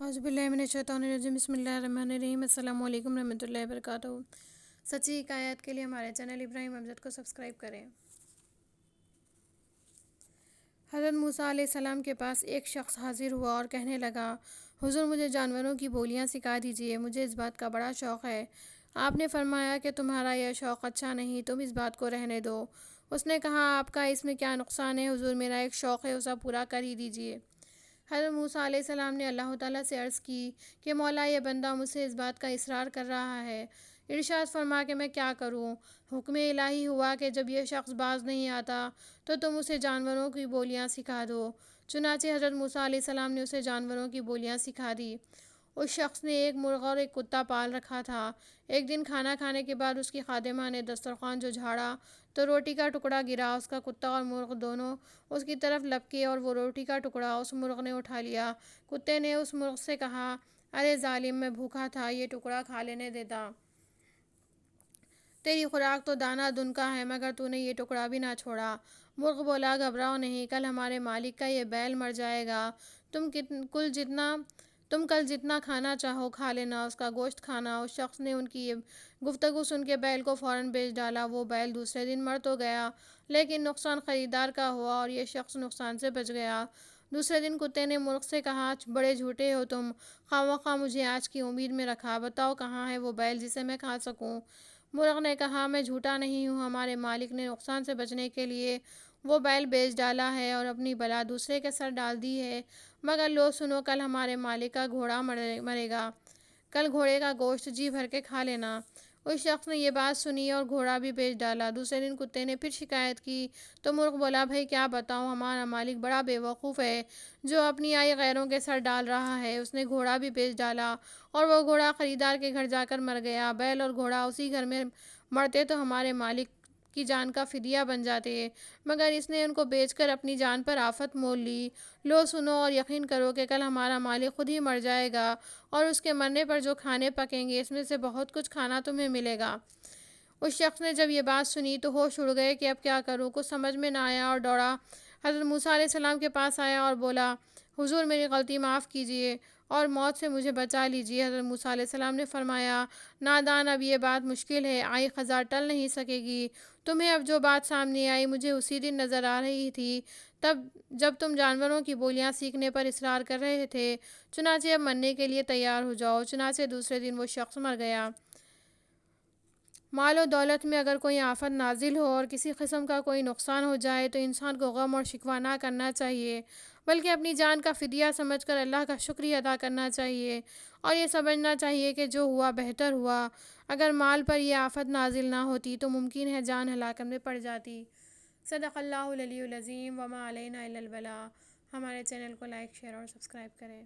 اعوذ باللہ من الشیطان الرجیم، بسم اللہ الرحمن الرحیم، السلام علیکم رحمۃ اللہ وبرکاتہ۔ سچی حکایات کے لیے ہمارے چینل ابراہیم امجد کو سبسکرائب کریں۔ حضرت موسیٰ علیہ السلام کے پاس ایک شخص حاضر ہوا اور کہنے لگا، حضور مجھے جانوروں کی بولیاں سکھا دیجئے، مجھے اس بات کا بڑا شوق ہے۔ آپ نے فرمایا کہ تمہارا یہ شوق اچھا نہیں، تم اس بات کو رہنے دو۔ اس نے کہا، آپ کا اس میں کیا نقصان ہے حضور، میرا ایک شوق ہے، اسے پورا کر ہی دیجئے۔ حضرت موسیٰ علیہ السلام نے اللہ تعالیٰ سے عرض کی کہ مولا، یہ بندہ مجھ سے اس بات کا اصرار کر رہا ہے، ارشاد فرما کہ میں کیا کروں۔ حکم الہی ہوا کہ جب یہ شخص باز نہیں آتا تو تم اسے جانوروں کی بولیاں سکھا دو۔ چنانچہ حضرت موسیٰ علیہ السلام نے اسے جانوروں کی بولیاں سکھا دی۔ اس شخص نے ایک مرغ اور ایک کتا پال رکھا تھا۔ ایک دن کھانا کھانے کے بعد اس کی خادمہ نے دسترخوان جو جھاڑا تو روٹی کا ٹکڑا گرا۔ اس کا کتا اور مرغ دونوں اس کی طرف لپکے اور وہ روٹی کا ٹکڑا اس مرغ نے اٹھا لیا۔ کتے نے اس مرغ سے کہا، ارے ظالم، میں بھوکا تھا، یہ ٹکڑا کھا لینے دیتا۔ تیری خوراک تو دانہ دن کا ہے، مگر تو نے یہ ٹکڑا بھی نہ چھوڑا۔ مرغ بولا، گھبراؤ نہیں، کل ہمارے مالک کا یہ بیل مر جائے گا، تم کل جتنا کھانا چاہو کھا لینا، اس کا گوشت کھانا۔ اس شخص نے ان کی یہ گفتگو سن کے بیل کو فوراً بیچ ڈالا۔ وہ بیل دوسرے دن مر تو گیا، لیکن نقصان خریدار کا ہوا اور یہ شخص نقصان سے بچ گیا۔ دوسرے دن کتے نے مرغ سے کہا، بڑے جھوٹے ہو تم، خواہ مجھے آج کی امید میں رکھا، بتاؤ کہاں ہے وہ بیل جسے میں کھا سکوں۔ مرغ نے کہا، میں جھوٹا نہیں ہوں، ہمارے مالک نے نقصان سے بچنے کے لیے وہ بیل بیچ ڈالا ہے اور اپنی بلا دوسرے کے سر ڈال دی ہے، مگر لو سنو، کل ہمارے مالک کا گھوڑا مرے گا، کل گھوڑے کا گوشت جی بھر کے کھا لینا۔ اس شخص نے یہ بات سنی اور گھوڑا بھی بیچ ڈالا۔ دوسرے دن کتے نے پھر شکایت کی تو مرغ بولا، بھئی کیا بتاؤں، ہمارا مالک بڑا بے وقوف ہے جو اپنی آئی غیروں کے سر ڈال رہا ہے۔ اس نے گھوڑا بھی بیچ ڈالا اور وہ گھوڑا خریدار کے گھر جا کر مر گیا۔ بیل اور گھوڑا اسی گھر میں مرتے تو ہمارے مالک کی جان کا فدیہ بن جاتے، مگر اس نے ان کو بیچ کر اپنی جان پر آفت مول لی۔ لو سنو اور یقین کرو کہ کل ہمارا مالک خود ہی مر جائے گا اور اس کے مرنے پر جو کھانے پکیں گے اس میں سے بہت کچھ کھانا تمہیں ملے گا۔ اس شخص نے جب یہ بات سنی تو ہوش اڑ گئے کہ اب کیا کروں، کچھ سمجھ میں نہ آیا اور دوڑا حضرت موسیٰ علیہ السلام کے پاس آیا اور بولا، حضور میری غلطی معاف کیجئے اور موت سے مجھے بچا لیجئے۔ حضرت موسیٰ علیہ السلام نے فرمایا، نادان، اب یہ بات مشکل ہے، آئی خزاں ٹل نہیں سکے گی۔ تمہیں اب جو بات سامنے آئی مجھے اسی دن نظر آ رہی تھی جب تم جانوروں کی بولیاں سیکھنے پر اصرار کر رہے تھے، چنانچہ اب مرنے کے لیے تیار ہو جاؤ۔ چنانچہ دوسرے دن وہ شخص مر گیا۔ مال و دولت میں اگر کوئی آفت نازل ہو اور کسی قسم کا کوئی نقصان ہو جائے تو انسان کو غم اور شکوہ نہ کرنا چاہیے، بلکہ اپنی جان کا فدیہ سمجھ کر اللہ کا شکریہ ادا کرنا چاہیے اور یہ سمجھنا چاہیے کہ جو ہوا بہتر ہوا۔ اگر مال پر یہ آفت نازل نہ ہوتی تو ممکن ہے جان ہلاکت میں پڑ جاتی۔ صدق اللہ العلی العظیم، وما علینا الا البلاغ۔ ہمارے چینل کو لائک، شیئر اور سبسکرائب کریں۔